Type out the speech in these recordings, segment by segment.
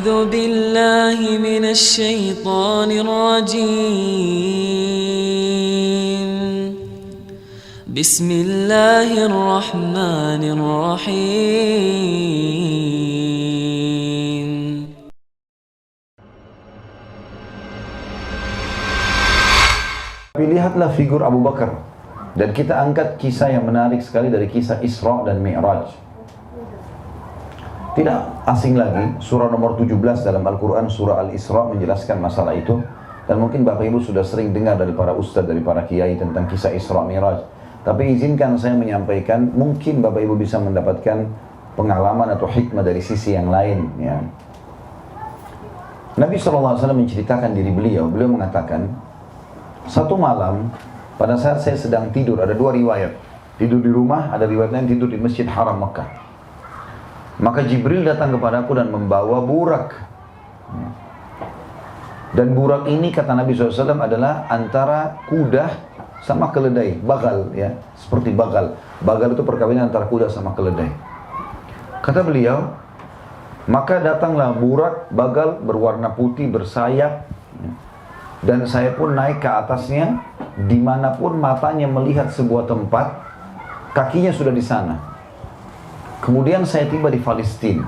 أعوذ بالله من الشيطان الرجيم بسم الله الرحمن الرحيم Lihatlah figur Abu Bakar dan kita angkat kisah yang menarik sekali dari kisah Isra dan Mi'raj. Tidak asing lagi, surah nomor 17 dalam Al-Quran, surah Al-Isra menjelaskan masalah itu. Dan mungkin Bapak Ibu sudah sering dengar dari para ustadz, dari para kiai tentang kisah Isra Mi'raj. Tapi izinkan saya menyampaikan, mungkin Bapak Ibu bisa mendapatkan pengalaman atau hikmah dari sisi yang lain. Ya. Nabi SAW menceritakan diri beliau mengatakan, satu malam, pada saat saya sedang tidur, ada dua riwayat. Tidur di rumah, ada riwayat lain tidur di Masjid Haram Mekah. Maka Jibril datang kepadaku dan membawa burak. Dan burak ini kata Nabi SAW adalah antara kuda sama keledai, bagal ya, seperti bagal. Bagal itu perkawinan antara kuda sama keledai. Kata beliau, maka datanglah burak bagal berwarna putih bersayap, dan saya pun naik ke atasnya. Dimanapun matanya melihat sebuah tempat, kakinya sudah di sana. Kemudian saya tiba di Palestina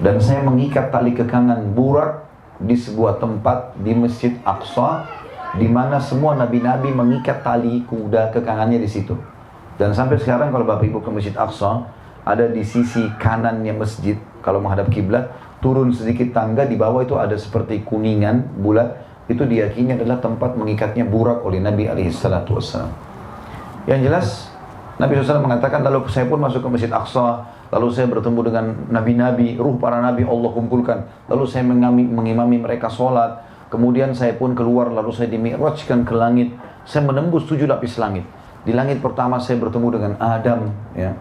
dan saya mengikat tali kekangan burak di sebuah tempat di Masjid Aqsa, di mana semua nabi-nabi mengikat tali kuda kekangannya di situ. Dan sampai sekarang kalau Bapak Ibu ke Masjid Aqsa, ada di sisi kanannya masjid, kalau menghadap kiblat, turun sedikit tangga, di bawah itu ada seperti kuningan bulat, itu diyakini adalah tempat mengikatnya burak oleh Nabi alaihissalatu wassalam. Yang jelas, Nabi SAW mengatakan, lalu saya pun masuk ke Masjid Aqsa, lalu saya bertemu dengan nabi-nabi, ruh para nabi Allah kumpulkan, lalu saya mengimami mereka sholat, kemudian saya pun keluar, lalu saya dimi'rajkan ke langit, saya menembus 7 lapis langit. Di langit pertama saya bertemu dengan Adam, ya.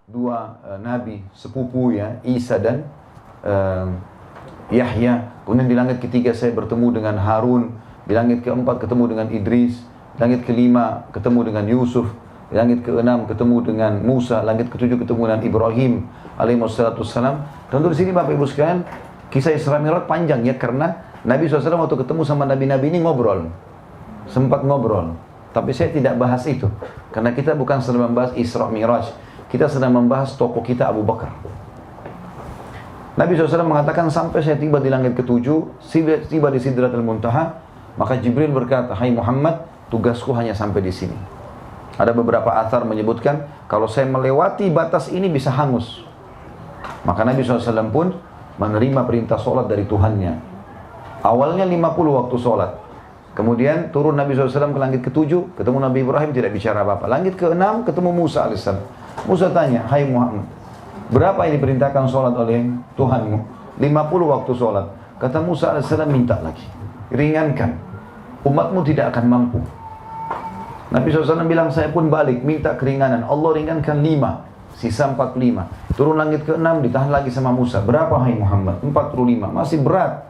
Dua nabi sepupu ya, Isa dan Yahya. Kemudian di langit ketiga saya bertemu dengan Harun, di langit keempat ketemu dengan Idris, langit kelima ketemu dengan Yusuf, langit keenam ketemu dengan Musa, langit ketujuh ketemu dengan Ibrahim alaihissalam. Tentu di sini Bapak Ibu sekalian, kisah Isra Mi'raj panjang ya, karena Nabi SAW waktu ketemu sama nabi-nabi ini ngobrol, sempat ngobrol. Tapi saya tidak bahas itu, karena kita bukan sedang membahas Isra Mi'raj, kita sedang membahas tokoh kita Abu Bakar. Nabi SAW mengatakan, sampai saya tiba di langit ketujuh, tiba di Sidratul Muntaha, maka Jibril berkata, hai Muhammad, tugasku hanya sampai di sini. Ada beberapa athar menyebutkan, kalau saya melewati batas ini bisa hangus. Maka Nabi SAW pun menerima perintah sholat dari Tuhannya. Awalnya 50 waktu sholat. Kemudian turun Nabi SAW ke langit ketujuh, ketemu Nabi Ibrahim, tidak bicara apa-apa. Langit ke-6 ketemu Musa AS. Musa tanya, hai Muhammad, berapa yang diperintahkan sholat oleh Tuhanmu? 50 waktu sholat. Kata Musa AS, minta lagi, ringankan, umatmu tidak akan mampu. Nabi SAW bilang, saya pun balik, minta keringanan. Allah ringankan 5, sisa 45. Turun langit ke-6, ditahan lagi sama Musa. Berapa hai Muhammad? 45, masih berat.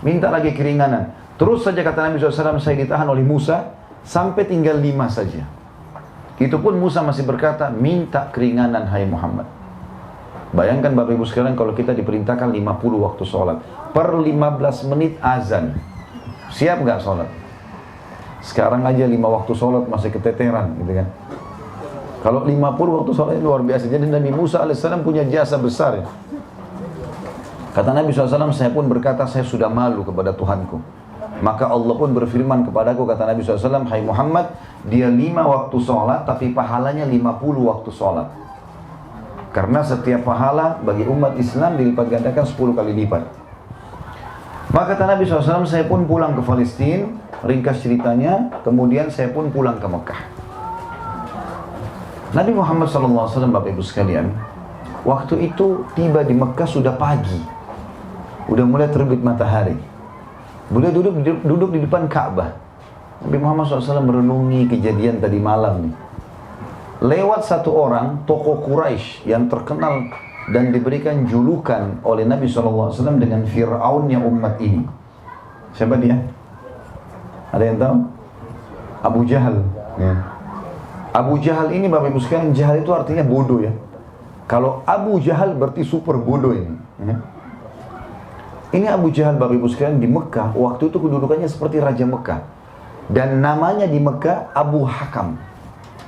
Minta lagi keringanan. Terus saja kata Nabi SAW, saya ditahan oleh Musa, sampai tinggal 5 saja. Itu pun Musa masih berkata, minta keringanan hai Muhammad. Bayangkan Bapak Ibu sekalian, kalau kita diperintahkan 50 waktu sholat. Per 15 menit azan. Siap nggak sholat? Sekarang aja 5 waktu sholat masih keteteran gitu kan. Kalau 50 waktu sholat luar biasa. Jadi Nabi Musa AS punya jasa besar ya. Kata Nabi SAW, saya pun berkata, saya sudah malu kepada Tuhanku. Maka Allah pun berfirman kepadaku, kata Nabi SAW, hai Muhammad, dia 5 waktu sholat tapi pahalanya 50 waktu sholat. Karena setiap pahala bagi umat Islam dilipat gandakan 10 kali lipat. Maka kata Nabi SAW, saya pun pulang ke Palestina, ringkas ceritanya, kemudian saya pun pulang ke Mekah. Nabi Muhammad SAW, Bapak Ibu sekalian, waktu itu tiba di Mekah sudah pagi, udah mulai terbit matahari. Beliau duduk di depan Ka'bah. Nabi Muhammad SAW merenungi kejadian tadi malam nih. Lewat satu orang, tokoh Quraisy yang terkenal dan diberikan julukan oleh Nabi SAW dengan Fir'aunnya umat ini. Siapa dia? Ada yang tahu? Abu Jahal. Ya. Abu Jahal ini Bapak Ibu sekalian, jahal itu artinya bodoh ya. Kalau Abu Jahal berarti super bodoh ini. Ini Abu Jahal, Bapak Ibu sekalian, di Mekah. Waktu itu kedudukannya seperti Raja Mekah. Dan namanya di Mekah Abu Hakam.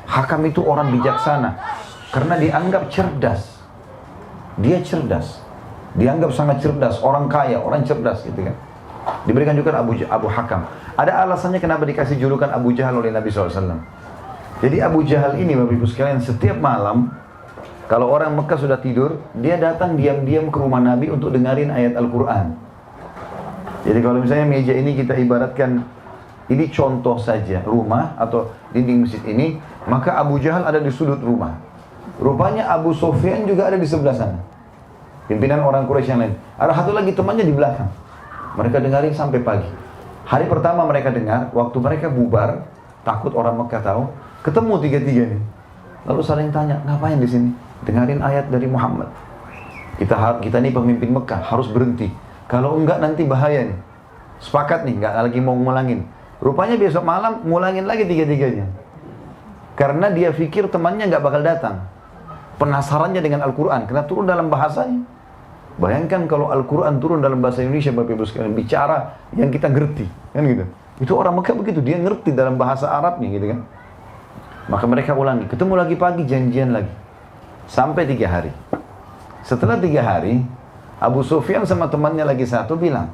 Hakam itu orang bijaksana. Karena dianggap cerdas. Dia cerdas. Dianggap sangat cerdas. Orang kaya, orang cerdas gitu kan. Diberikan juga Abu Hakam. Ada alasannya kenapa dikasih julukan Abu Jahal oleh Nabi SAW. Jadi Abu Jahal ini, Bapak Ibu sekalian, setiap malam kalau orang Mekah sudah tidur, dia datang diam-diam ke rumah Nabi untuk dengarin ayat Al-Quran. Jadi kalau misalnya meja ini kita ibaratkan, ini contoh saja rumah atau dinding masjid ini, maka Abu Jahal ada di sudut rumah. Rupanya Abu Sufyan juga ada di sebelah sana. Pimpinan orang Quraisy yang lain. Ada satu lagi temannya di belakang. Mereka dengarin sampai pagi. Hari pertama mereka dengar, waktu mereka bubar, takut orang Mekah tahu, ketemu tiga-tiga nih. Lalu saling tanya, ngapain di sini? Dengarin ayat dari Muhammad. Kita nih pemimpin Mekah, harus berhenti. Kalau enggak nanti bahaya nih. Sepakat nih, enggak lagi mau ngulangin. Rupanya besok malam ngulangin lagi tiga-tiganya. Karena dia pikir temannya enggak bakal datang. Penasarannya dengan Al-Quran, karena turun dalam bahasanya. Bayangkan kalau Al-Quran turun dalam bahasa Indonesia, Bapak Ibu sekalian, bicara yang kita ngerti, kan gitu. Itu orang Mekah begitu, dia ngerti dalam bahasa Arabnya gitu kan. Maka mereka ulangi, ketemu lagi pagi, janjian lagi. Sampai 3 hari. Setelah 3 hari, Abu Sufyan sama temannya lagi satu bilang,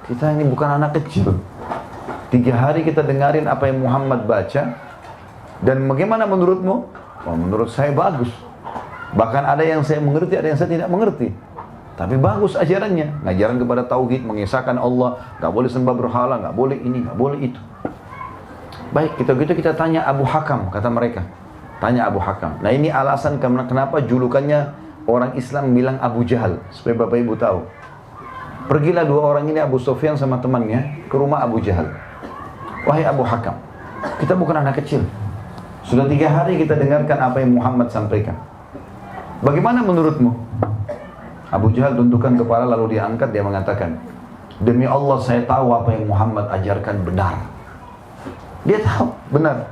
kita ini bukan anak kecil. 3 hari kita dengarin apa yang Muhammad baca, dan bagaimana menurutmu? Oh, menurut saya bagus. Bahkan ada yang saya mengerti, ada yang saya tidak mengerti. Tapi bagus ajarannya. Ngajaran kepada tauhid, mengesahkan Allah, nggak boleh sembah berhala, nggak boleh ini, nggak boleh itu. Baik, kita tanya Abu Hakam, kata mereka. Tanya Abu Hakam. Nah ini alasan kenapa julukannya orang Islam bilang Abu Jahal. Supaya Bapak Ibu tahu. Pergilah 2 orang ini, Abu Sufyan sama temannya, ke rumah Abu Jahal. Wahai Abu Hakam, kita bukan anak kecil. Sudah 3 hari kita dengarkan apa yang Muhammad sampaikan. Bagaimana menurutmu? Abu Jahal tundukkan kepala lalu dia angkat, dia mengatakan, demi Allah saya tahu apa yang Muhammad ajarkan benar. Dia tahu benar.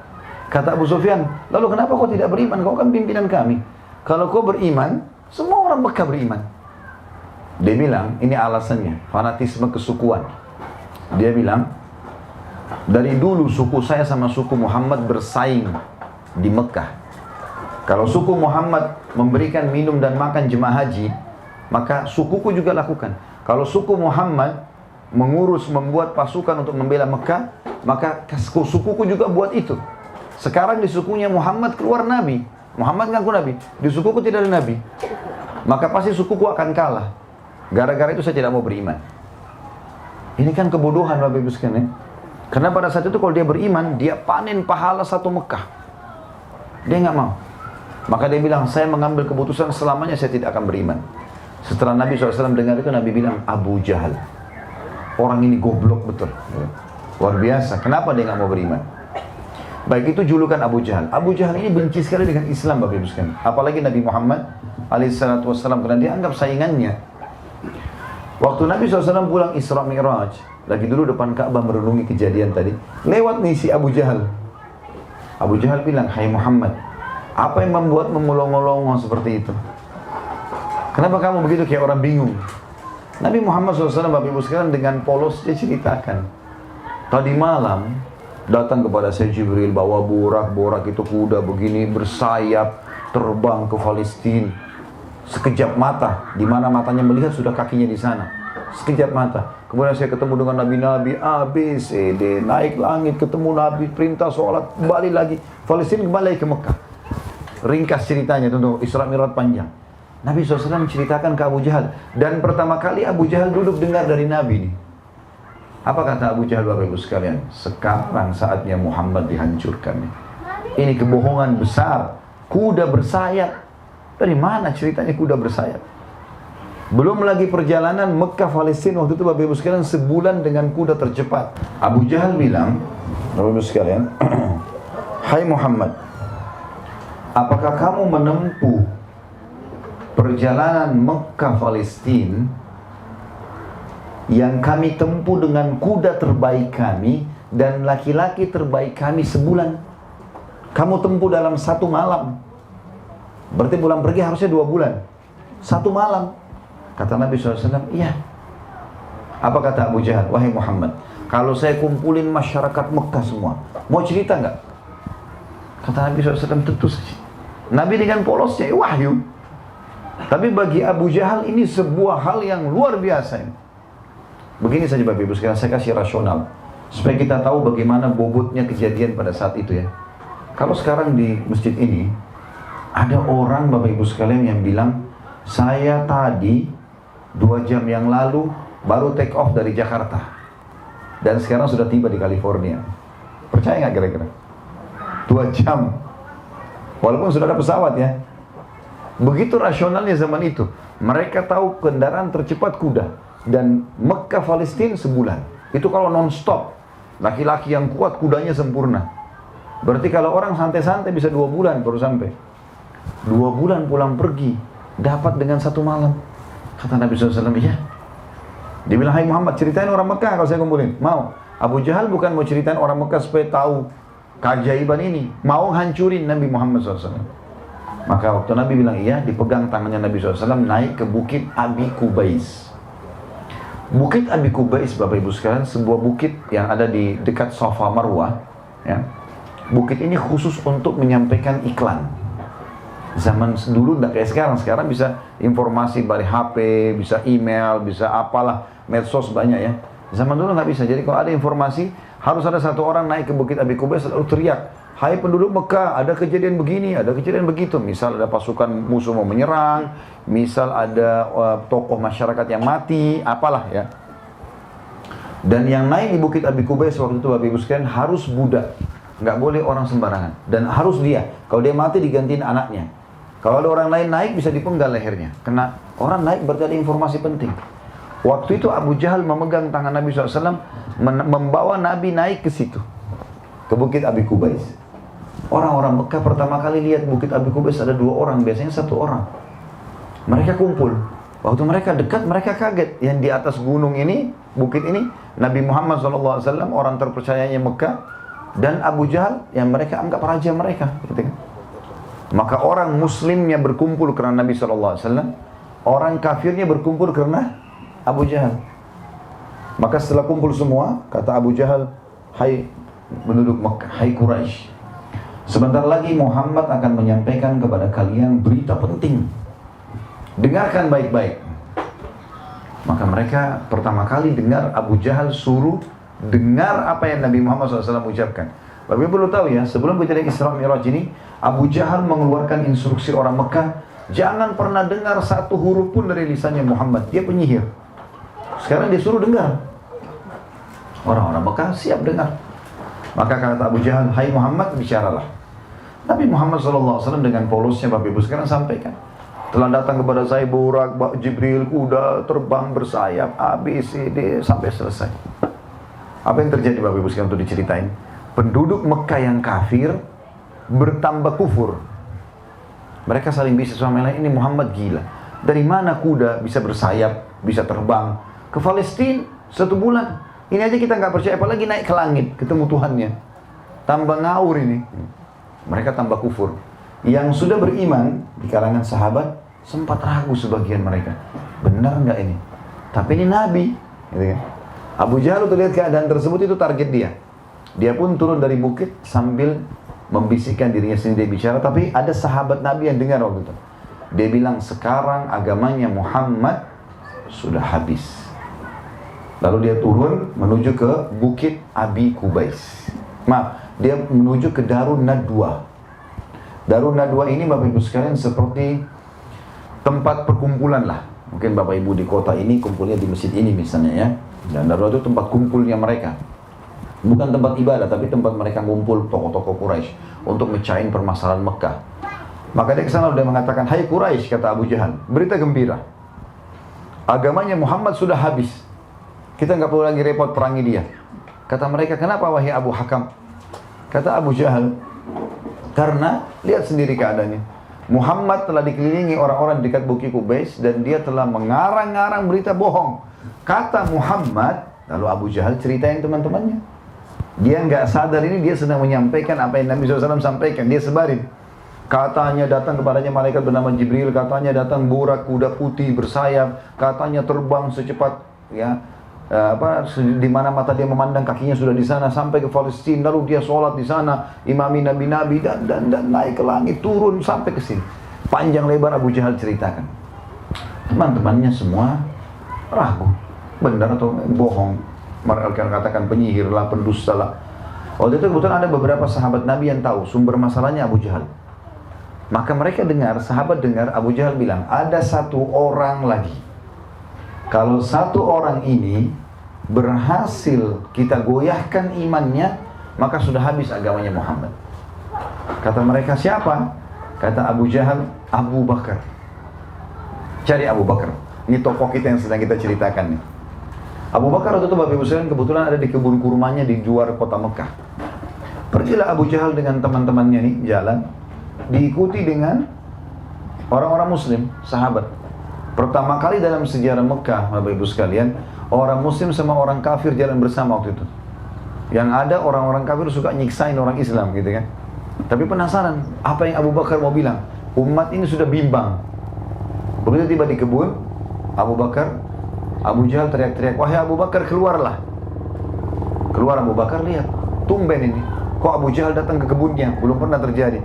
Kata Abu Sufyan, lalu kenapa kau tidak beriman? Kau kan pimpinan kami. Kalau kau beriman, semua orang Mekah beriman. Dia bilang, ini alasannya, fanatisme kesukuan. Dia bilang, dari dulu suku saya sama suku Muhammad bersaing di Mekah. Kalau suku Muhammad memberikan minum dan makan jemaah haji, maka sukuku juga lakukan. Kalau suku Muhammad membuat pasukan untuk membela Mekah, maka sukuku juga buat itu. Sekarang di sukunya Muhammad keluar Nabi. Muhammad ngaku Nabi. Di sukuku tidak ada Nabi. Maka pasti sukuku akan kalah. Gara-gara itu saya tidak mau beriman. Ini kan kebodohan Bapak Ibu sekalian. Karena pada saat itu kalau dia beriman, dia panen pahala 1 Mekah. Dia nggak mau. Maka dia bilang, saya mengambil keputusan selamanya saya tidak akan beriman. Setelah Nabi SAW dengar itu, Nabi bilang, Abu Jahal. Orang ini goblok betul. Luar biasa. Kenapa dia nggak mau beriman? Baik, itu julukan Abu Jahal. Abu Jahal ini benci sekali dengan Islam, Bapak Ibu sekalian. Apalagi Nabi Muhammad alaihissalatu wassalam, karena dia anggap saingannya. Waktu Nabi SAW pulang Isra Mi'raj, lagi dulu depan Ka'bah merenungi kejadian tadi, lewat nih si Abu Jahal. Abu Jahal bilang, hai Muhammad, apa yang membuat memolong-molong seperti itu? Kenapa kamu begitu kayak orang bingung? Nabi Muhammad SAW, Bapak Ibu sekalian, dengan polos dia ceritakan. Tadi malam datang kepada saya Jibril, bawa borak itu kuda begini bersayap terbang ke Palestina. Sekejap mata, di mana matanya melihat sudah kakinya di sana. Sekejap mata. Kemudian saya ketemu dengan nabi-nabi A, B, C, D, naik langit ketemu Nabi, perintah sholat, kembali lagi Palestina, kembali ke Mekah. Ringkas ceritanya, tentu Isra Mi'raj panjang. Nabi SAW menceritakan ke Abu Jahal, dan pertama kali Abu Jahal duduk dengar dari Nabi nih. Apa kata Abu Jahal, Bapak Ibu sekalian? Sekarang saatnya Muhammad dihancurkan. Ini kebohongan besar. Kuda bersayap. Dari mana ceritanya kuda bersayap? Belum lagi perjalanan Mekah Palestina waktu itu, Bapak Ibu sekalian, sebulan dengan kuda tercepat. Abu Jahal bilang, Bapak Ibu sekalian, hai Muhammad, apakah kamu menempuh perjalanan Mekah Palestina yang kami tempuh dengan kuda terbaik kami dan laki-laki terbaik kami sebulan? Kamu tempuh dalam 1 malam. Berarti pulang pergi harusnya 2 bulan. 1 malam. Kata Nabi SAW, iya. Apa kata Abu Jahal? Wahai Muhammad, kalau saya kumpulin masyarakat Mekah semua, mau cerita nggak? Kata Nabi SAW, tentu saja. Nabi dengan polosnya, wahyu. Tapi bagi Abu Jahal ini sebuah hal yang luar biasa. Begini saja Bapak Ibu sekalian, saya kasih rasional. Supaya kita tahu bagaimana bobotnya kejadian pada saat itu ya. Kalau sekarang di masjid ini, ada orang Bapak Ibu sekalian yang bilang, saya tadi 2 jam yang lalu baru take off dari Jakarta. Dan sekarang sudah tiba di California. Percaya nggak kira-kira? 2 jam. Walaupun sudah ada pesawat ya. Begitu rasionalnya zaman itu. Mereka tahu kendaraan tercepat kuda. Dan Mekah Palestina sebulan. Itu kalau non-stop. Laki-laki yang kuat, kudanya sempurna. Berarti kalau orang santai-santai bisa 2 bulan baru sampai. 2 bulan pulang pergi. Dapat dengan 1 malam. Kata Nabi SAW, ya. Dia bilang, hai Muhammad, ceritain orang Mekah kalau saya kumpulin. Mau. Abu Jahal bukan mau ceritain orang Mekah supaya tahu keajaiban ini. Mau hancurin Nabi Muhammad SAW. Maka waktu Nabi bilang iya, dipegang tangannya Nabi SAW naik ke bukit Abi Kubais. Bukit Abi Kubais, Bapak Ibu sekalian, sebuah bukit yang ada di dekat Safa Marwah. Ya. Bukit ini khusus untuk menyampaikan iklan. Zaman dulu tidak kayak sekarang. Sekarang bisa informasi dari HP, bisa email, bisa apalah, medsos banyak ya. Zaman dulu nggak bisa. Jadi kalau ada informasi, harus ada satu orang naik ke bukit Abi Kubais lalu teriak, hai penduduk Mekah, ada kejadian begini, ada kejadian begitu. Misal ada pasukan musuh mau menyerang, misal ada tokoh masyarakat yang mati, apalah ya. Dan yang naik di bukit Abi Kubais waktu itu Bapak Ibu sekalian harus budak, nggak boleh orang sembarangan. Dan harus dia, kalau dia mati digantiin anaknya. Kalau ada orang lain naik bisa dipenggal lehernya. Karena orang naik berarti ada informasi penting. Waktu itu Abu Jahal memegang tangan Nabi SAW, membawa Nabi naik ke situ, ke bukit Abi Kubais. Orang-orang Mekah pertama kali lihat bukit Abi Kubais ada 2 orang, biasanya 1 orang. Mereka kumpul. Waktu mereka dekat, mereka kaget. Yang di atas gunung ini, bukit ini, Nabi Muhammad SAW, orang terpercayanya Mekah, dan Abu Jahal yang mereka anggap raja mereka. Gitu kan? Maka orang muslimnya berkumpul karena Nabi SAW, orang kafirnya berkumpul karena Abu Jahal. Maka setelah kumpul semua, kata Abu Jahal, hai penduduk Mekah, hai Quraisy, sebentar lagi Muhammad akan menyampaikan kepada kalian berita penting. Dengarkan baik-baik. Maka mereka pertama kali dengar Abu Jahal suruh dengar apa yang Nabi Muhammad SAW ucapkan. Tapi perlu tahu ya, sebelum kejadian Isra Mi'raj ini, Abu Jahal mengeluarkan instruksi orang Mekah, jangan pernah dengar 1 huruf pun dari lisannya Muhammad. Dia penyihir. Sekarang dia suruh dengar. Orang-orang Mekah siap dengar. Maka kata Abu Jahal, hai Muhammad, bicaralah. Nabi Muhammad SAW dengan polosnya Bapak Ibu sekarang sampaikan, telah datang kepada saya burak, Jibril, kuda, terbang, bersayap, A, B, C, D, sampai selesai. Apa yang terjadi Bapak Ibu sekarang untuk diceritain? Penduduk Mekah yang kafir bertambah kufur. Mereka saling bisik sama lain, ini Muhammad gila. Dari mana kuda bisa bersayap, bisa terbang ke Palestina 1 bulan? Ini aja kita nggak percaya, apalagi naik ke langit ketemu Tuhannya. Tambah ngawur ini. Mereka tambah kufur. Yang sudah beriman di kalangan sahabat sempat ragu sebagian mereka. Benar nggak ini? Tapi ini Nabi. Gitu kan? Abu Jahal lihat keadaan tersebut, itu target dia. Dia pun turun dari bukit sambil membisikkan dirinya sendiri bicara. Tapi ada sahabat Nabi yang dengar waktu itu. Dia bilang, sekarang agamanya Muhammad sudah habis. Lalu dia turun menuju ke bukit Abi Kubais. Dia menuju ke Darun Nadwa. Darun Nadwa ini Bapak Ibu sekalian seperti tempat perkumpulan lah. Mungkin Bapak Ibu di kota ini kumpulnya di masjid ini misalnya ya. Dan Darun itu tempat kumpulnya mereka. Bukan tempat ibadah, tapi tempat mereka ngumpul tokoh-tokoh Quraisy untuk mecahin permasalahan Mekah. Maka dia kesana udah mengatakan, hai Quraisy, kata Abu Jahal, berita gembira. Agamanya Muhammad sudah habis. Kita nggak perlu lagi repot perangi dia. Kata mereka, kenapa wahai Abu Hakam? Kata Abu Jahal, karena lihat sendiri keadaannya. Muhammad telah dikelilingi orang-orang dekat Bukit Kubais dan dia telah mengarang-arang berita bohong. Kata Muhammad, lalu Abu Jahal ceritain teman-temannya. Dia nggak sadar ini dia sedang menyampaikan apa yang Nabi SAW sampaikan. Dia sebarin. Katanya datang kepadanya malaikat bernama Jibril, katanya datang burak kuda putih bersayap, katanya terbang secepat di mana mata dia memandang, kakinya sudah di sana sampai ke Palestina, lalu dia sholat di sana, imami nabi-nabi dan naik ke langit, turun sampai ke sini. Panjang lebar Abu Jahal ceritakan. Teman-temannya semua ragu, benar atau bohong. Mereka katakan penyihir lah, pendusta lah. Waktu itu kebetulan ada beberapa sahabat Nabi yang tahu sumber masalahnya Abu Jahal. Maka mereka dengar, sahabat dengar Abu Jahal bilang, ada satu orang lagi. Kalau satu orang ini berhasil kita goyahkan imannya, maka sudah habis agamanya Muhammad. Kata mereka, siapa? Kata Abu Jahal, Abu Bakar. Cari Abu Bakar. Ini tokoh kita yang sedang kita ceritakan nih. Abu Bakar waktu itu Bapak Ibu sekalian kebetulan ada di kebun kurmanya di luar kota Mekah. Pergilah Abu Jahal dengan teman-temannya nih jalan, diikuti dengan orang-orang muslim, sahabat. Pertama kali dalam sejarah Mekah, Bapak Ibu sekalian, orang muslim sama orang kafir jalan bersama waktu itu. Yang ada orang-orang kafir suka nyiksain orang Islam gitu kan. Tapi penasaran, apa yang Abu Bakar mau bilang? Umat ini sudah bimbang. Begitu tiba di kebun, Abu Jahal teriak-teriak, wahai Abu Bakar, keluarlah. Keluar Abu Bakar, lihat, tumben ini. Kok Abu Jahal datang ke kebunnya? Belum pernah terjadi.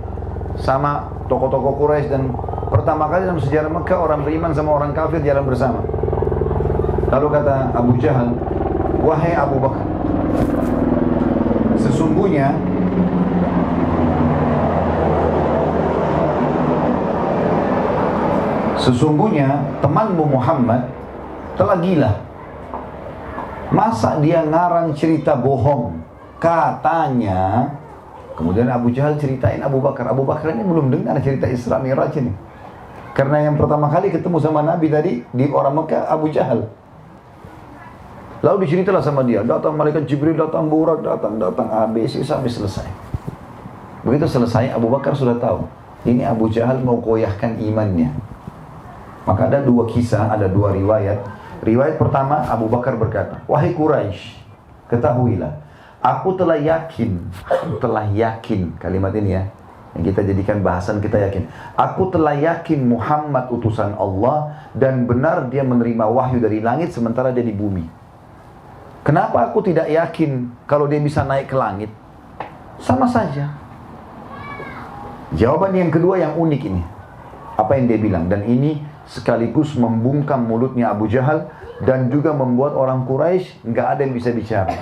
Sama tokoh-tokoh Quraisy, dan pertama kali dalam sejarah Mekah orang beriman sama orang kafir jalan bersama. Lalu kata Abu Jahal, wahai Abu Bakar, sesungguhnya temanmu Muhammad telah gila. Masa dia ngarang cerita bohong? Katanya. Kemudian Abu Jahal ceritain Abu Bakar. Abu Bakar ini belum dengar cerita Isra Mi'raj ini. Karena yang pertama kali ketemu sama Nabi tadi di orang Mekah, Abu Jahal. Lalu diceritalah sama dia, datang malaikat Jibril, datang burak, datang ABC sampai selesai. Begitu selesai, Abu Bakar sudah tahu, ini Abu Jahal mau koyahkan imannya. Maka ada dua kisah, ada dua riwayat. Riwayat pertama, Abu Bakar berkata, wahai Quraisy, ketahuilah, aku telah yakin, kalimat ini ya, yang kita jadikan bahasan, kita yakin. Aku telah yakin Muhammad utusan Allah dan benar dia menerima wahyu dari langit sementara dia di bumi. Kenapa aku tidak yakin kalau dia bisa naik ke langit? Sama saja. Jawaban yang kedua yang unik ini. Apa yang dia bilang? Dan ini sekaligus membungkam mulutnya Abu Jahal dan juga membuat orang Quraisy nggak ada yang bisa bicara.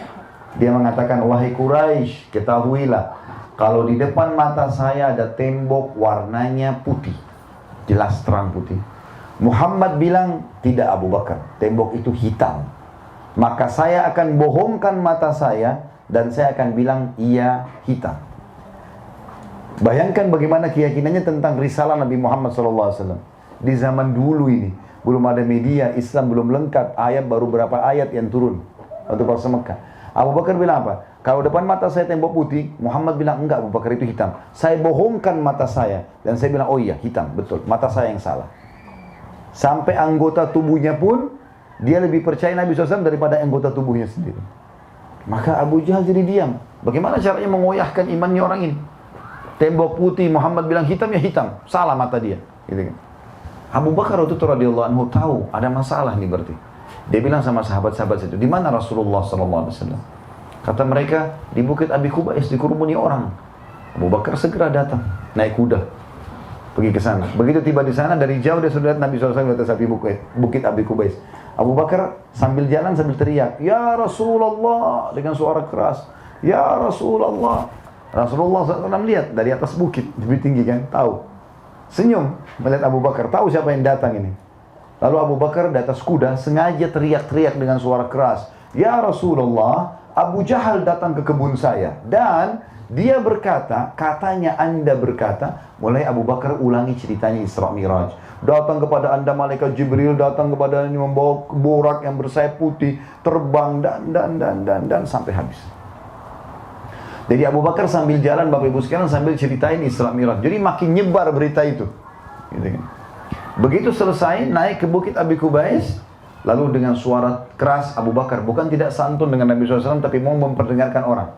Dia mengatakan, wahai Quraisy, ketahuilah, kalau di depan mata saya ada tembok warnanya putih, jelas terang putih. Muhammad bilang, tidak Abu Bakar, tembok itu hitam. Maka saya akan bohongkan mata saya dan saya akan bilang, iya hitam. Bayangkan bagaimana keyakinannya tentang risalah Nabi Muhammad SAW. Di zaman dulu ini, belum ada media, Islam belum lengkap, ayat baru berapa ayat yang turun waktu pas Mekah. Abu Bakar bilang apa? Kalau depan mata saya tembok putih, Muhammad bilang enggak, Abu Bakar itu hitam. Saya bohongkan mata saya dan saya bilang, oh iya hitam, betul, mata saya yang salah. Sampai anggota tubuhnya pun dia lebih percaya Nabi SAW daripada anggota tubuhnya sendiri. Maka Abu Jahal jadi diam. Bagaimana caranya mengoyahkan imannya orang ini? Tembok putih, Muhammad bilang hitam, ya hitam, salah mata dia. Gitu kan? Abu Bakar waktu itu radhiyallahu anhu tahu ada masalah nih berarti. Dia bilang sama sahabat-sahabat itu, di mana Rasulullah SAW? Kata mereka, di Bukit Abi Qubais, dikerumuni orang. Abu Bakar segera datang, naik kuda, pergi ke sana. Begitu tiba di sana, dari jauh dia sudah lihat Nabi SAW di atas Bukit Abi Qubais. Abu Bakar sambil jalan sambil teriak, ya Rasulullah, dengan suara keras, ya Rasulullah. Rasulullah SAW lihat dari atas bukit, lebih tinggi kan, tahu. Senyum melihat Abu Bakar, tahu siapa yang datang ini. Lalu Abu Bakar di atas kuda sengaja teriak-teriak dengan suara keras, ya Rasulullah, Abu Jahal datang ke kebun saya dan dia berkata, katanya Anda berkata. Mulai Abu Bakar ulangi ceritanya Isra Mi'raj. Datang kepada Anda malaikat Jibril, datang kepada Anda membawa borak yang bersayap putih, terbang dan sampai habis. Jadi Abu Bakar sambil jalan, Bapak Ibu sekalian, sambil ceritain Isra Mi'raj. Jadi makin nyebar berita itu. Gitu kan. Begitu selesai, naik ke Bukit Abi Qubais, lalu dengan suara keras Abu Bakar, bukan tidak santun dengan Nabi SAW, tapi mau memperdengarkan orang.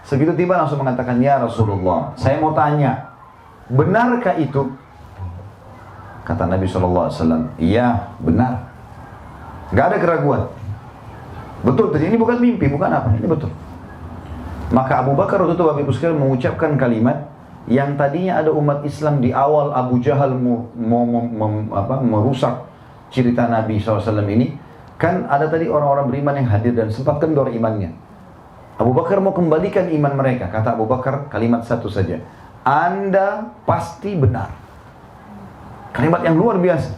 Segitu tiba langsung mengatakan, ya Rasulullah, saya mau tanya, benarkah itu? Kata Nabi SAW, iya benar. Gak ada keraguan. Betul, ini bukan mimpi, bukan apa, ini betul. Maka Abu Bakar waktu itu Bapak Ibu sekalian mengucapkan kalimat yang tadinya ada umat Islam di awal Abu Jahal merusak cerita Nabi SAW ini. Kan ada tadi orang-orang beriman yang hadir dan sempat kendor imannya. Abu Bakar mau kembalikan iman mereka. Kata Abu Bakar kalimat satu saja, Anda pasti benar. Kalimat yang luar biasa.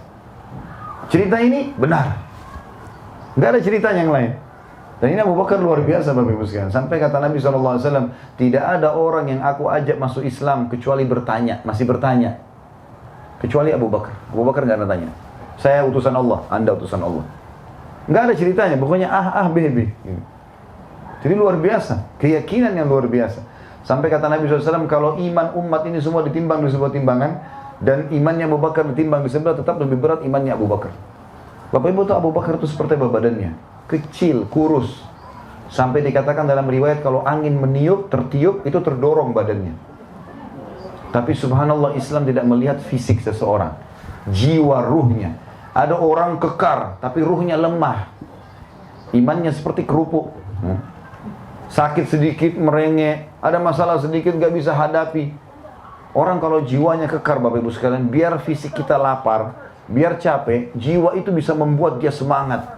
Cerita ini benar. Nggak ada cerita yang lain. Dan ini Abu Bakar luar biasa Bapak Ibu sekalian. Sampai kata Nabi SAW, tidak ada orang yang aku ajak masuk Islam kecuali bertanya, masih bertanya. Kecuali Abu Bakar. Abu Bakar nggak ada tanya. Saya utusan Allah, Anda utusan Allah. Nggak ada ceritanya, pokoknya bebe. Jadi luar biasa, keyakinan yang luar biasa. Sampai kata Nabi SAW, kalau iman umat ini semua ditimbang di sebuah timbangan, dan imannya Abu Bakar ditimbang di sebelah, tetap lebih berat imannya Abu Bakar. Bapak Ibu tahu Abu Bakar itu seperti apa badannya? Kecil, kurus. Sampai dikatakan dalam riwayat kalau angin meniup, tertiup, itu terdorong badannya. Tapi subhanallah Islam tidak melihat fisik seseorang. Jiwa, ruhnya. Ada orang kekar, tapi ruhnya lemah. Imannya seperti kerupuk. Sakit sedikit, merengek. Ada masalah sedikit, gak bisa hadapi. Orang kalau jiwanya kekar Bapak Ibu sekalian, biar fisik kita lapar, biar capek, jiwa itu bisa membuat dia semangat.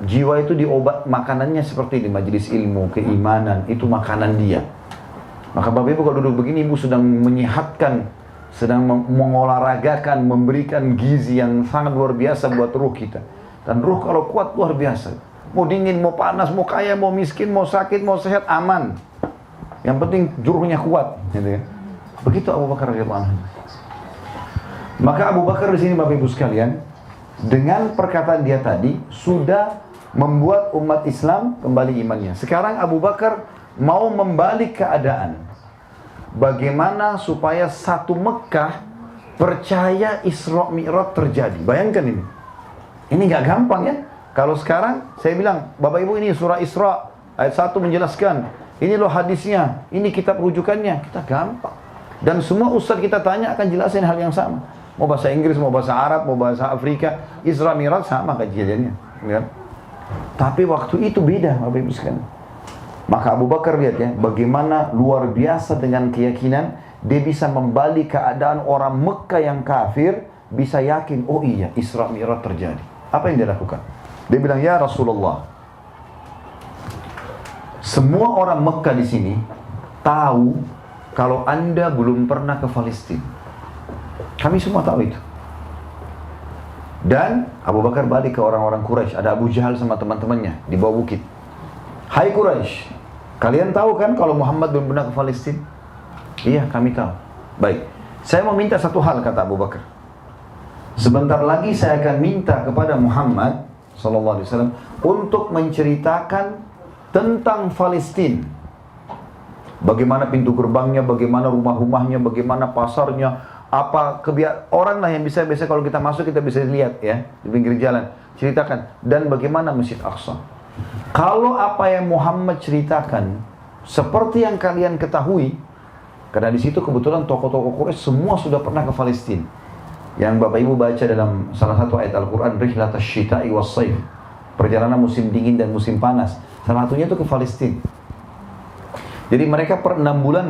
Jiwa itu diobat, makanannya seperti di majelis ilmu, keimanan, itu makanan dia. Maka Bapak Ibu kalau duduk begini, Ibu sedang menyehatkan, sedang mengolahragakan, memberikan gizi yang sangat luar biasa buat ruh kita. Dan ruh kalau kuat luar biasa. Mau dingin, mau panas, mau kaya, mau miskin, mau sakit, mau sehat, aman. Yang penting ruhnya kuat, gitu kan. Begitu Abu Bakar radhiyallahu anhu. Maka Abu Bakar di sini Bapak Ibu sekalian, dengan perkataan dia tadi sudah membuat umat Islam kembali imannya. Sekarang Abu Bakar mau membalik keadaan. Bagaimana supaya satu Mekah percaya Isra Mi'raj terjadi? Bayangkan ini. Ini nggak gampang ya. Kalau sekarang saya bilang, Bapak Ibu ini surah Isra ayat 1 menjelaskan, ini loh hadisnya, ini kitab rujukannya, kita gampang. Dan semua ustaz kita tanya akan jelasin hal yang sama. Mau bahasa Inggris, mau bahasa Arab, mau bahasa Afrika, Isra Mi'raj sama kajiannya. Ya. Tapi waktu itu beda, Bapak Ibu sekalian. Maka Abu Bakar lihat ya, bagaimana luar biasa dengan keyakinan, dia bisa membalik keadaan orang Mekah yang kafir, bisa yakin, oh iya, Isra Mi'raj terjadi. Apa yang dia lakukan? Dia bilang, ya Rasulullah, semua orang Mekah di sini tahu kalau Anda belum pernah ke Palestina. Kami semua tahu itu. Dan Abu Bakar balik ke orang-orang Quraisy. Ada Abu Jahal sama teman-temannya di bawah bukit. Hai Quraisy, kalian tahu kan kalau Muhammad belum pernah ke Palestina? Iya, kami tahu. Baik, saya mau minta satu hal, kata Abu Bakar. Sebentar lagi saya akan minta kepada Muhammad SAW untuk menceritakan tentang Palestina. Bagaimana pintu gerbangnya, bagaimana rumah-rumahnya, bagaimana pasarnya, apa orang lah yang bisa biasa kalau kita masuk kita bisa lihat ya di pinggir jalan. Ceritakan dan bagaimana Masjid Aqsa. Kalau apa yang Muhammad ceritakan seperti yang kalian ketahui, karena di situ kebetulan tokoh-tokoh Quraisy semua sudah pernah ke Palestina. Yang Bapak Ibu baca dalam salah satu ayat Al-Quran, Rihlat asy-Syita'i was-Shaif, perjalanan musim dingin dan musim panas. Salah satunya itu ke Palestina. Jadi mereka per 6 bulan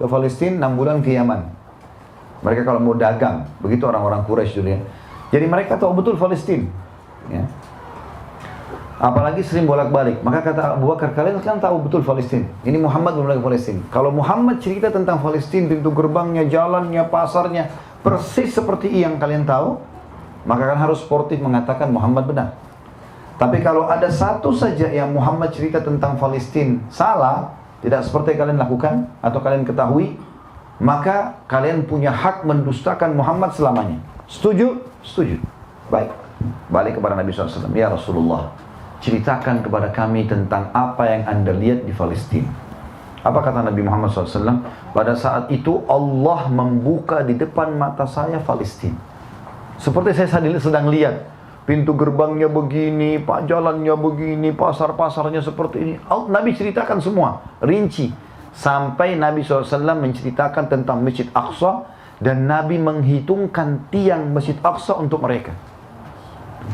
ke Palestina, 6 bulan ke Yaman. Mereka kalau mau dagang, begitu orang-orang Quraisy dulu ya. Jadi mereka tahu betul Palestina. Ya. Apalagi sering bolak-balik. Maka kata Abu Bakar, kalian kan tahu betul Palestina. Ini Muhammad belum lagi ke Palestina. Kalau Muhammad cerita tentang Palestina, pintu gerbangnya, jalannya, pasarnya, persis seperti yang kalian tahu, maka kan harus sportif mengatakan Muhammad benar. Tapi kalau ada satu saja yang Muhammad cerita tentang Palestina salah, tidak seperti yang kalian lakukan atau kalian ketahui, maka kalian punya hak mendustakan Muhammad selamanya. Setuju? Setuju. Baik. Balik kepada Nabi SAW. Ya Rasulullah, ceritakan kepada kami tentang apa yang Anda lihat di Palestina. Apa kata Nabi Muhammad SAW? Pada saat itu Allah membuka di depan mata saya Palestina. Seperti saya sedang lihat. Pintu gerbangnya begini, jalannya begini, pasar-pasarnya seperti ini. Nabi ceritakan semua, rinci. Sampai Nabi SAW menceritakan tentang Masjid Aqsa, dan Nabi menghitungkan tiang Masjid Aqsa untuk mereka.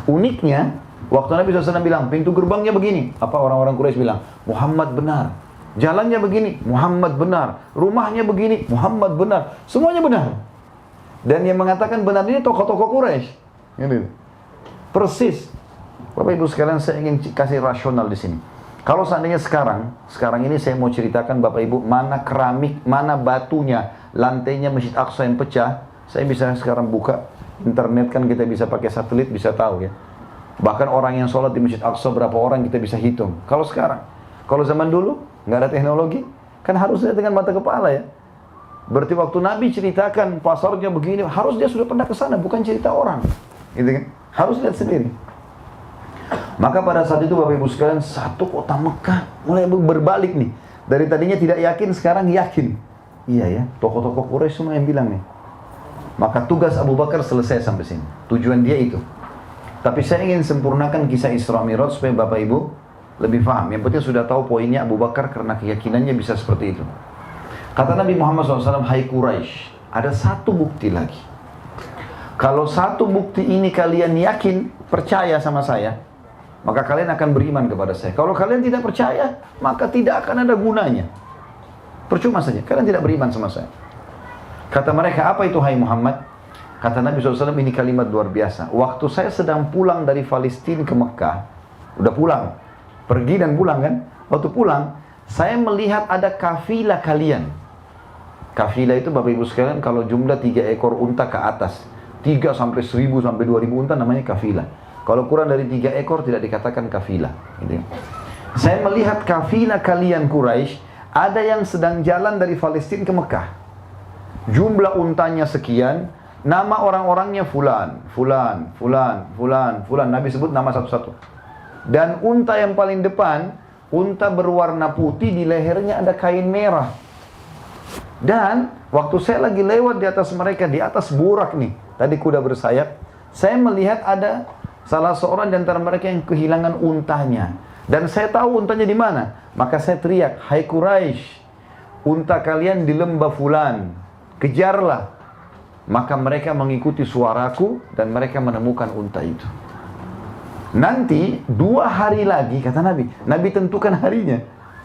Uniknya, waktu Nabi SAW bilang, pintu gerbangnya begini, apa orang-orang Quraisy bilang? Muhammad benar. Jalannya begini, Muhammad benar. Rumahnya begini, Muhammad benar. Semuanya benar. Dan yang mengatakan benar ini tokoh-tokoh Quraisy. Gitu. Persis. Bapak Ibu sekalian, saya ingin kasih rasional di sini. Kalau seandainya sekarang ini saya mau ceritakan Bapak Ibu, mana keramik, mana batunya, lantainya Masjid Aqsa yang pecah, saya bisa sekarang buka internet, kan kita bisa pakai satelit, bisa tahu ya. Bahkan orang yang sholat di Masjid Aqsa berapa orang kita bisa hitung. Kalau sekarang, kalau zaman dulu nggak ada teknologi, kan harus lihat dengan mata kepala ya. Berarti waktu Nabi ceritakan pasarnya begini, harus dia sudah pernah ke sana, bukan cerita orang, gitu kan? Harus lihat sendiri. Maka pada saat itu Bapak Ibu sekalian, satu kota Mekah mulai berbalik nih. Dari tadinya tidak yakin, sekarang yakin. Iya ya, tokoh-tokoh Quraisy semua yang bilang nih. Maka tugas Abu Bakar selesai sampai sini. Tujuan dia itu. Tapi saya ingin sempurnakan kisah Isra Mi'raj supaya Bapak Ibu lebih paham. Yang penting sudah tahu poinnya Abu Bakar karena keyakinannya bisa seperti itu. Kata Nabi Muhammad SAW, hai Quraisy, ada satu bukti lagi. Kalau satu bukti ini kalian yakin, percaya sama saya, maka kalian akan beriman kepada saya. Kalau kalian tidak percaya, maka tidak akan ada gunanya. Percuma saja, kalian tidak beriman sama saya. Kata mereka, apa itu hai Muhammad? Kata Nabi SAW, ini kalimat luar biasa. Waktu saya sedang pulang dari Palestina ke Mekah, udah pulang, pergi dan pulang kan? Waktu pulang, saya melihat ada kafilah kalian. Kafilah itu Bapak Ibu sekalian, kalau jumlah 3 ekor unta ke atas, 3 sampai 1000 sampai 2000 unta namanya kafilah. Kalau kurang dari 3 ekor tidak dikatakan kafilah. Gitu. Saya melihat kafilah kalian Quraisy, ada yang sedang jalan dari Palestina ke Mekah. Jumlah untanya sekian, nama orang-orangnya fulan, fulan, fulan, fulan, fulan. Nabi sebut nama satu-satu. Dan unta yang paling depan, unta berwarna putih, di lehernya ada kain merah. Dan waktu saya lagi lewat di atas mereka, di atas burak nih, tadi kuda bersayap, saya melihat ada salah seorang di antara mereka yang kehilangan untanya. Dan saya tahu untanya di mana. Maka saya teriak, hai Quraisy, unta kalian di lembah fulan, kejarlah. Maka mereka mengikuti suaraku dan mereka menemukan unta itu. Nanti 2 hari lagi, kata Nabi, Nabi tentukan harinya.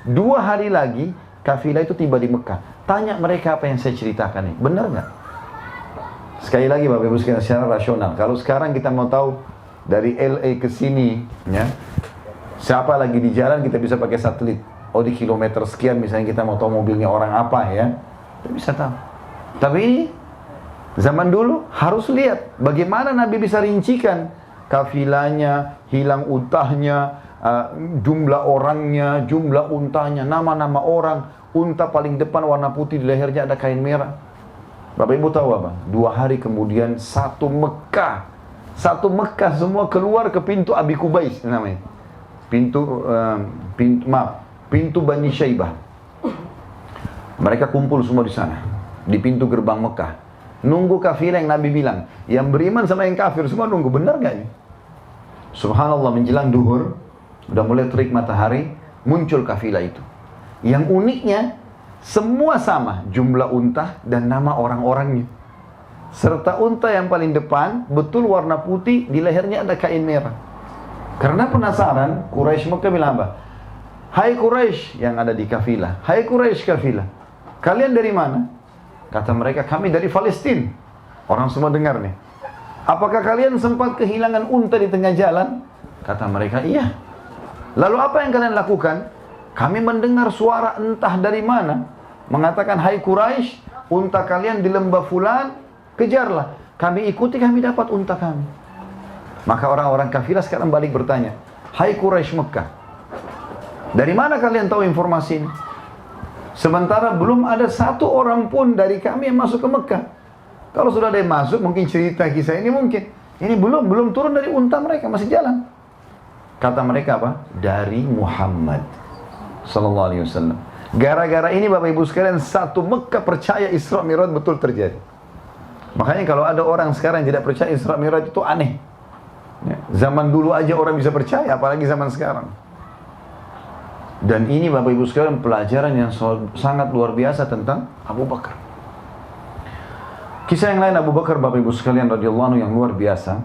2 hari lagi kafilah itu tiba di Mekah. Tanya mereka apa yang saya ceritakan ini, benar nggak? Sekali lagi Bapak Ibu sekalian, secara rasional. Kalau sekarang kita mau tahu dari LA ke sini, ya, siapa lagi di jalan, kita bisa pakai satelit. Oh, di kilometer sekian misalnya kita mau tahu mobilnya orang apa ya, kita bisa tahu. Tapi zaman dulu harus lihat bagaimana Nabi bisa rincikan kafilahnya, hilang untahnya, jumlah orangnya, jumlah untanya, nama-nama orang. Unta paling depan warna putih, di lehernya ada kain merah. Bapak Ibu tahu apa? 2 hari kemudian satu Mekah semua keluar ke pintu Abi Kubais namanya. Pintu Bani Syaibah. Mereka kumpul semua di sana, di pintu gerbang Mekah. Nunggu kafilah yang Nabi bilang, yang beriman sama yang kafir semua nunggu, benar gak ini? Subhanallah, menjelang duhur, udah mulai terik matahari, muncul kafilah itu. Yang uniknya, semua sama, jumlah unta dan nama orang-orangnya. Serta unta yang paling depan, betul warna putih, di lehernya ada kain merah. Karena penasaran, Quraisy Mekah bilang apa? Hai Quraisy yang ada di kafilah, hai Quraisy kafilah, kalian dari mana? Kata mereka, kami dari Palestina. Orang semua dengar nih. Apakah kalian sempat kehilangan unta di tengah jalan? Kata mereka, iya. Lalu apa yang kalian lakukan? Kami mendengar suara entah dari mana, mengatakan, hai Quraisy, unta kalian di lembah fulan, kejarlah. Kami ikuti, kami dapat unta kami. Maka orang-orang kafilah sekarang balik bertanya, hai Quraisy Mekah, dari mana kalian tahu informasi ini? Sementara belum ada satu orang pun dari kami yang masuk ke Mekah. Kalau sudah ada yang masuk, mungkin cerita kisah ini mungkin. Ini belum turun dari unta mereka, masih jalan. Kata mereka apa? Dari Muhammad sallallahu alaihi wasallam. Gara-gara ini Bapak Ibu sekalian, satu Mekah percaya Isra Mi'raj betul terjadi. Makanya kalau ada orang sekarang yang tidak percaya Isra Mi'raj itu aneh. Ya, zaman dulu aja orang bisa percaya, apalagi zaman sekarang. Dan ini Bapak Ibu sekalian pelajaran yang sangat luar biasa tentang Abu Bakar. Kisah yang lain Abu Bakar Bapak Ibu sekalian radhiyallahu anhu yang luar biasa.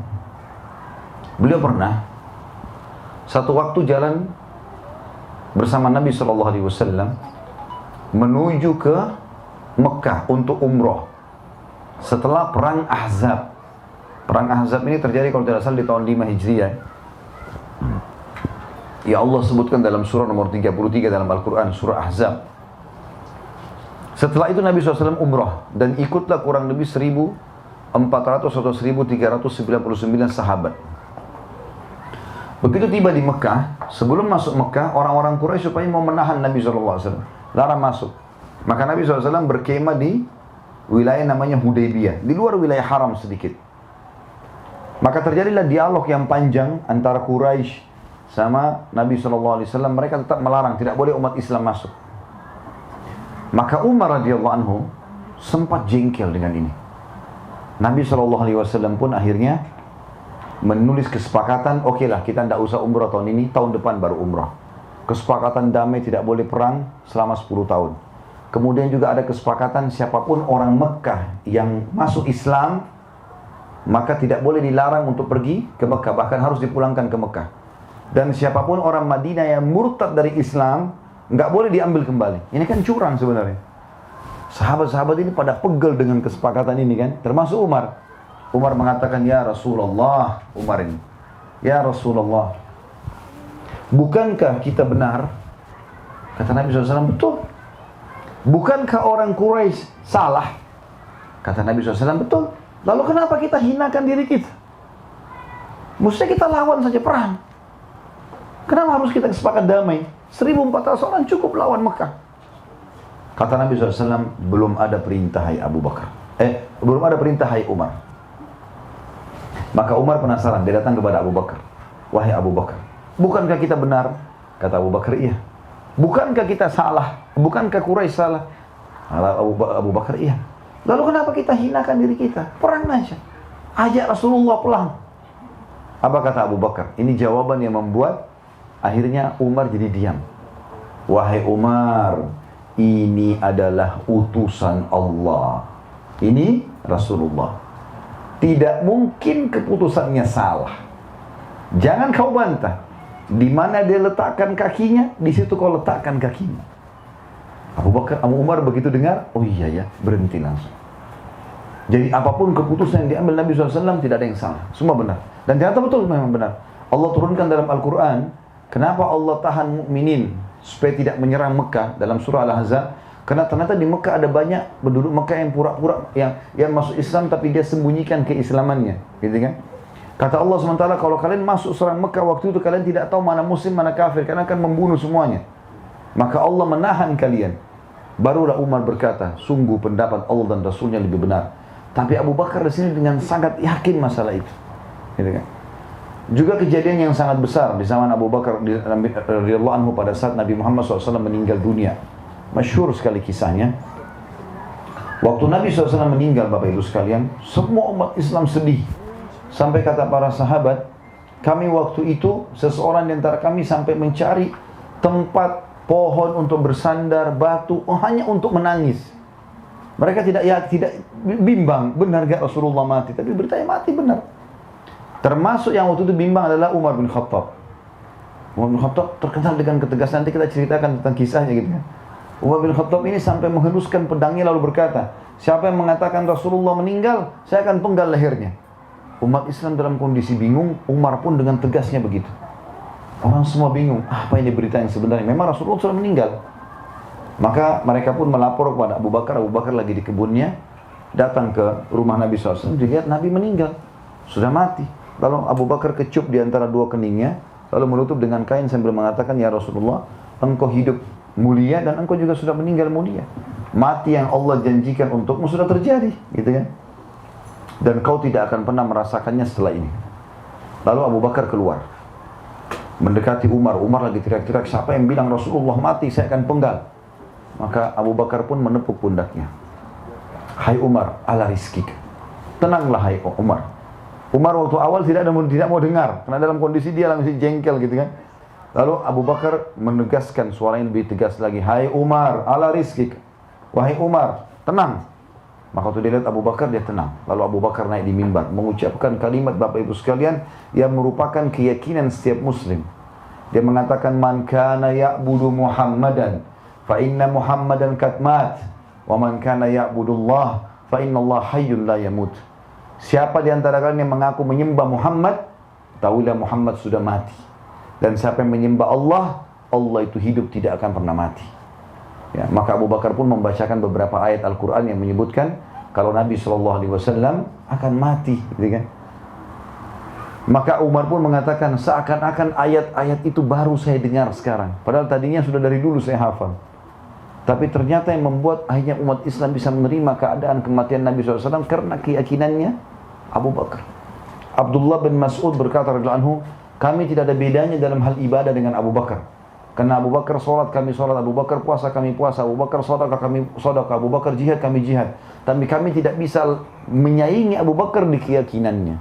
Beliau pernah satu waktu jalan bersama Nabi SAW menuju ke Mekah untuk umroh setelah perang Ahzab. Perang Ahzab ini terjadi kalau tidak salah di tahun 5 Hijriah. Ya Allah sebutkan dalam surah nomor 33 dalam Al-Quran, surah Ahzab. Setelah itu Nabi SAW umrah dan ikutlah kurang lebih 1.400 atau 1.399 sahabat. Begitu tiba di Mekah, sebelum masuk Mekah, orang-orang Quraisy supaya mau menahan Nabi SAW, larang masuk. Maka Nabi SAW berkemah di wilayah namanya Hudaybiyah, di luar wilayah haram sedikit. Maka terjadilah dialog yang panjang antara Quraisy sama Nabi SAW. Mereka tetap melarang, tidak boleh umat Islam masuk. Maka Umar radhiyallahu anhu sempat jengkel dengan ini. Nabi SAW pun akhirnya menulis kesepakatan, oke lah kita tidak usah umrah tahun ini, tahun depan baru umrah. Kesepakatan damai tidak boleh perang selama 10 tahun. Kemudian juga ada kesepakatan siapapun orang Mekah yang masuk Islam, maka tidak boleh dilarang untuk pergi ke Mekah, bahkan harus dipulangkan ke Mekah. Dan siapapun orang Madinah yang murtad dari Islam, nggak boleh diambil kembali. Ini kan curang sebenarnya. Sahabat-sahabat ini pada pegel dengan kesepakatan ini kan, termasuk Umar. Umar mengatakan, ya Rasulullah, Umar ini, ya Rasulullah, bukankah kita benar? Kata Nabi SAW, betul. Bukankah orang Quraisy salah? Kata Nabi SAW, betul. Lalu kenapa kita hinakan diri kita? Mestinya kita lawan saja perang. Kenapa harus kita sepakat damai? 1.400 orang cukup lawan Mekah. Kata Nabi SAW, belum ada perintah hai Abu Bakar. Belum ada perintah hai Umar. Maka Umar penasaran, dia datang kepada Abu Bakar. Wahai Abu Bakar, bukankah kita benar? Kata Abu Bakar, iya. Bukankah kita salah? Bukankah Quraisy salah? Abu Bakar, iya. Lalu kenapa kita hinakan diri kita? Perang aja. Ajak Rasulullah pulang. Apa kata Abu Bakar? Ini jawaban yang membuat akhirnya Umar jadi diam. Wahai Umar, ini adalah utusan Allah. Ini Rasulullah. Tidak mungkin keputusannya salah. Jangan kau bantah. Di mana dia letakkan kakinya, di situ kau letakkan kakinya. Abu Umar begitu dengar, oh iya ya, berhenti langsung. Jadi apapun keputusan yang diambil Nabi SAW tidak ada yang salah, semua benar. Dan ternyata betul memang benar. Allah turunkan dalam Al-Quran, kenapa Allah tahan mukminin supaya tidak menyerang Mekah dalam surah Al-Ahzab? Karena ternyata di Mekah ada banyak penduduk Mekah yang pura-pura yang masuk Islam tapi dia sembunyikan keislamannya, gitu kan? Kata Allah SWT, kalau kalian masuk serang Mekah waktu itu kalian tidak tahu mana muslim mana kafir, karena akan membunuh semuanya. Maka Allah menahan kalian. Barulah Umar berkata, sungguh pendapat Allah dan Rasulnya lebih benar. Tapi Abu Bakar di sini dengan sangat yakin masalah itu, gitu kan? Juga kejadian yang sangat besar di zaman Abu Bakar radhiyallahu anhu pada saat Nabi Muhammad SAW meninggal dunia. Masyhur sekali kisahnya. Waktu Nabi SAW meninggal, Bapak Ibu sekalian, semua umat Islam sedih. Sampai kata para sahabat, kami waktu itu, seseorang di antara kami sampai mencari tempat pohon untuk bersandar, batu, hanya untuk menangis. Mereka tidak bimbang, benar gak Rasulullah mati? Tapi beritanya mati benar. Termasuk yang waktu itu bimbang adalah Umar bin Khattab. Umar bin Khattab terkenal dengan ketegasan, nanti kita ceritakan tentang kisahnya gitu kan. Umar bin Khattab ini sampai menghunuskan pedangnya lalu berkata, siapa yang mengatakan Rasulullah meninggal, saya akan penggal lehernya. Umat Islam dalam kondisi bingung, Umar pun dengan tegasnya begitu. Orang semua bingung, apa ini berita yang sebenarnya? Memang Rasulullah sudah meninggal. Maka mereka pun melapor kepada Abu Bakar. Abu Bakar lagi di kebunnya, datang ke rumah Nabi SAW, dilihat Nabi meninggal, sudah mati. Lalu Abu Bakar kecup di antara dua keningnya, lalu menutup dengan kain sambil mengatakan, ya Rasulullah, engkau hidup mulia dan engkau juga sudah meninggal mulia. Mati yang Allah janjikan untukmu sudah terjadi, gitu kan? Dan kau tidak akan pernah merasakannya setelah ini. Lalu Abu Bakar keluar, mendekati Umar. Umar lagi teriak-teriak, siapa yang bilang Rasulullah mati, saya akan penggal. Maka Abu Bakar pun menepuk pundaknya. Hai Umar, ala rizkik. Tenanglah hai Umar. Umar waktu awal tidak mau dengar, karena dalam kondisi dia masih jengkel gitu kan. Lalu Abu Bakar menegaskan suara yang lebih tegas lagi, hai Umar, ala rizkik. Wahai Umar, tenang. Maka waktu dia lihat Abu Bakar, dia tenang. Lalu Abu Bakar naik di mimbar, mengucapkan kalimat Bapak Ibu sekalian yang merupakan keyakinan setiap Muslim. Dia mengatakan, man kana ya'budu Muhammadan, fa inna Muhammadan qad mat, wa man kana ya'budullah, fa inna Allah hayyun la yamut. Siapa di antara kalian yang mengaku menyembah Muhammad, tahulah Muhammad sudah mati. Dan siapa yang menyembah Allah, Allah itu hidup, tidak akan pernah mati. Ya, maka Abu Bakar pun membacakan beberapa ayat Al-Quran yang menyebutkan kalau Nabi SAW akan mati, gitu kan? Maka Umar pun mengatakan seakan-akan ayat-ayat itu baru saya dengar sekarang. Padahal tadinya sudah dari dulu saya hafal. Tapi ternyata yang membuat akhirnya umat Islam bisa menerima keadaan kematian Nabi SAW karena keyakinannya Abu Bakar. Abdullah bin Mas'ud berkata radhiyallahu anhu, kami tidak ada bedanya dalam hal ibadah dengan Abu Bakar. Karena Abu Bakar sholat, kami sholat. Abu Bakar puasa, kami puasa. Abu Bakar sedekah, kami sedekah. Abu Bakar jihad, kami jihad. Tapi kami tidak bisa menyaingi Abu Bakar di keyakinannya.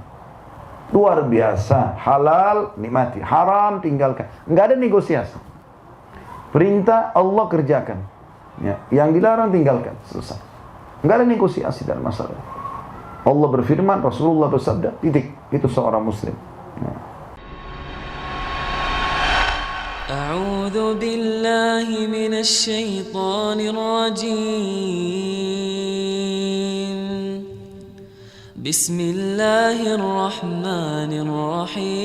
Luar biasa. Halal, nikmati. Haram, tinggalkan. Enggak ada negosiasi. Perintah Allah kerjakan. Ya. Yang dilarang tinggalkan. Selesai. Enggak ada negosiasi dalam masalah. Allah berfirman, Rasulullah bersabda, titik. Itu seorang Muslim. Ya. أعوذ بالله من الشيطان الرجيم بسم الله الرحمن الرحيم